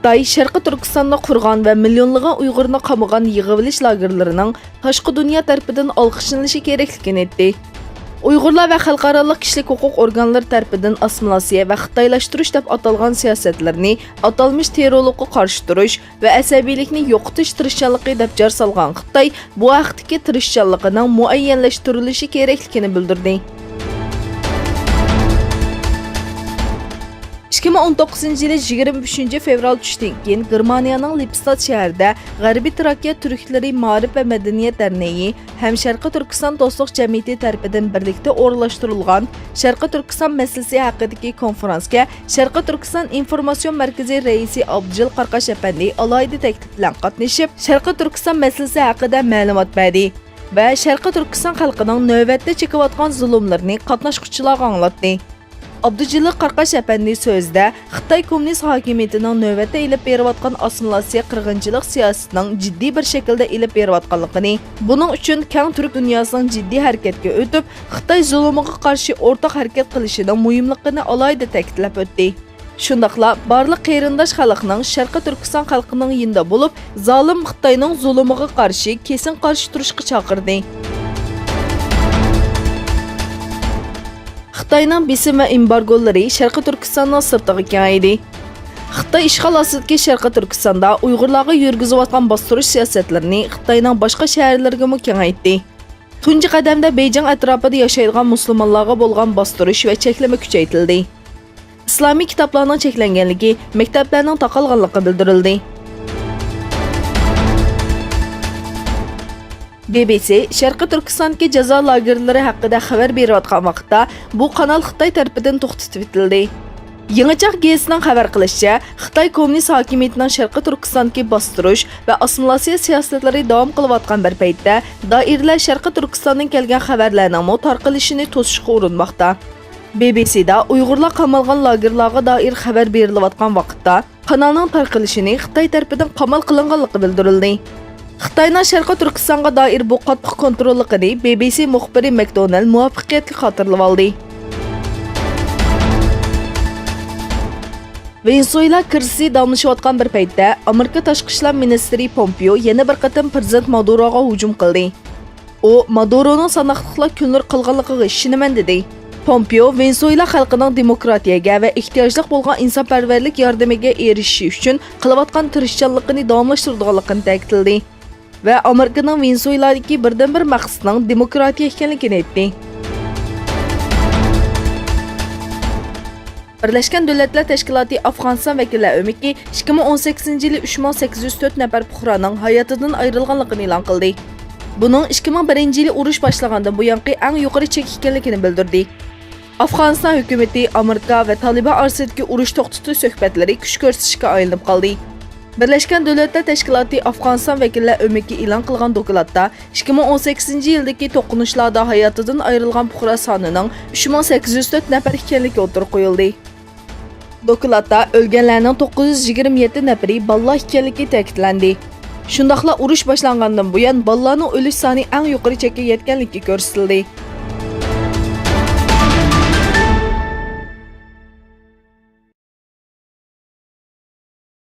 Xitoy Sharqi Turkistonda qurgan va millionlagan Uyg'urni qamagan yig'ilish lagerlarining tashqi dunyo tarafidan olqishlanishi kerakligini aytdi. Uyg'urlar va xalqaro kishilik huquq organlari tarafidan assimilyatsiya va xitoylashtirish deb atalgan siyosatlarni atalmış terrorlikqa qarshi turish va asabiylikni yo'qotish tirishchanligi deb jar solgan Xitoy bu vaqtdagi tirishchanligining muayyanlashtirilishi kerakligini bildirdi. 2019 yılı 23 fevral tushdan keyin Germaniyaning Lippstadt shahrida G'arbiy Trakiya Turkleri Ma'rif va Madaniyat Derneği ham Sharqi Turkiston do'stlik jamiyati tarafidan birlikda o'rinlashtirilgan Sharqi Turkiston masalasi haqidagi konferensiya Sharqi Turkiston informatsion markazi raisi Abdujil Qarqash apandi alohida taklif bilan qatnashib, Sharqi Turkiston masalasi haqida ma'lumot berdi va Sharqi Turkiston xalqining navbatda chekayotgan zulmlarni qatnashuvchilarga anglatdi. Abdujil Qarqash apandi so'zida Xitoy kommunist hokimiyatining navbatda ilib berayotgan assimilyatsiya qirg'inchilik siyosatining jiddiy bir shaklda ilib berayotganligini, buning uchun keng turk dunyosining jiddiy harakatga o'tib, Xitoy zulmiga qarshi o'rtaq harakat qilishining muhimligini alohida ta'kidlab o'tdi. Shundaqla barliq qarindosh xalqning Sharqi Turkiston xalqining yinda bo'lib, zolim Xitoyning zulmiga qarshi kesin qarshi turishga chaqirdi. Xitoyning besim va embargolari Sharqi Turkistonning sirtiga kengaydi. Xitoy ishg'ol ostidagi Sharqi Turkistonda Uyg'urlarga yurgizayotgan bostirish siyosatlarini Xitoyning boshqa shaharlariga ham kengaytdi. Tunji qadamda Beijing atrofida yashaydigan musulmonlarga bo'lgan bostirish va cheklama kuchaytirildi. Islomiy kitoblarning cheklanganligi, maktablarning taqalganligi bildirildi. BBC Sharqi Turkistondagi jazo lagerlari haqida xabar berayotgan vaqtda bu kanal Xitoy tarafidan to'xtatib etildi. Yangichaq gazetining xabar qilishicha, Xitoy kommunist hokimiyatining Sharqi Turkistondagi bostirish va assimilyatsiya siyosatlari davom qilayotgan bir paytda doiralar Sharqi Turkistondan kelgan xabarlarning tarqalishini to'sishga urinmoqda. BBCda Uyg'urlar qamalgan lagerlarga doir xabar berilayotgan vaqtda kanalning tarqalishini Xitoy tarafidan qamal qilinganligi bildirildi. Xitoyning Sharqi Turkistonga doir bu qattiq kontrolligini BBC muxbiri McDonald muvaffaqiyatli xotirlab oldi. Venezuela krizi davomlashayotgan bir paytda Amerika tashqi ishlar ministri Pompeo yana bir qatam prezident Maduroga hujum qildi. U Maduroning sanoqliqlar kunlar qilganligiga ishonaman dedi. Pompeo Venezuela xalqining demokratiyaga va ehtiyojli bo'lgan insonparvarlik yordamiga erishishi uchun qilayotgan tirishchanligini davomlashtiradiganligini ta'kidladi. Ve Amerika'nın Venezuela'daki birden-bir maqsadining demokratiya ekanligini aytdi. Birleşken Devletler Teşkilatı Afg'oniston vakillari o'miki 2018 yılı 3804 nafar fuqaroning hayotidan ayrilganligini e'lon qildi. Buning 2001 yılı urush boshlagandan buyangi eng yuqori chek ekanligini bildirdi. Afg'oniston hukumati Amerika ve Taliban orasidagi urush to'xtatish suhbatlari kuch ko'rsatishga aylanib qoldi. Birleşken Devletler Teşkilatı Afg'oniston vakillari o'miki e'lon qilgan dokladda 2018 yildagi to'qinishlarda hayotidan ayrilgan fuqaro sonining 3804 nafar ekanligi o'tirib qo'yildi. Dokladda o'lganlarning 927 nafari bolalar ekanligi ta'kidlandi. Shundaqla urush boshlangandan buyon bolalarning o'lish soni eng yuqori chekka yetganligi ko'rsatildi.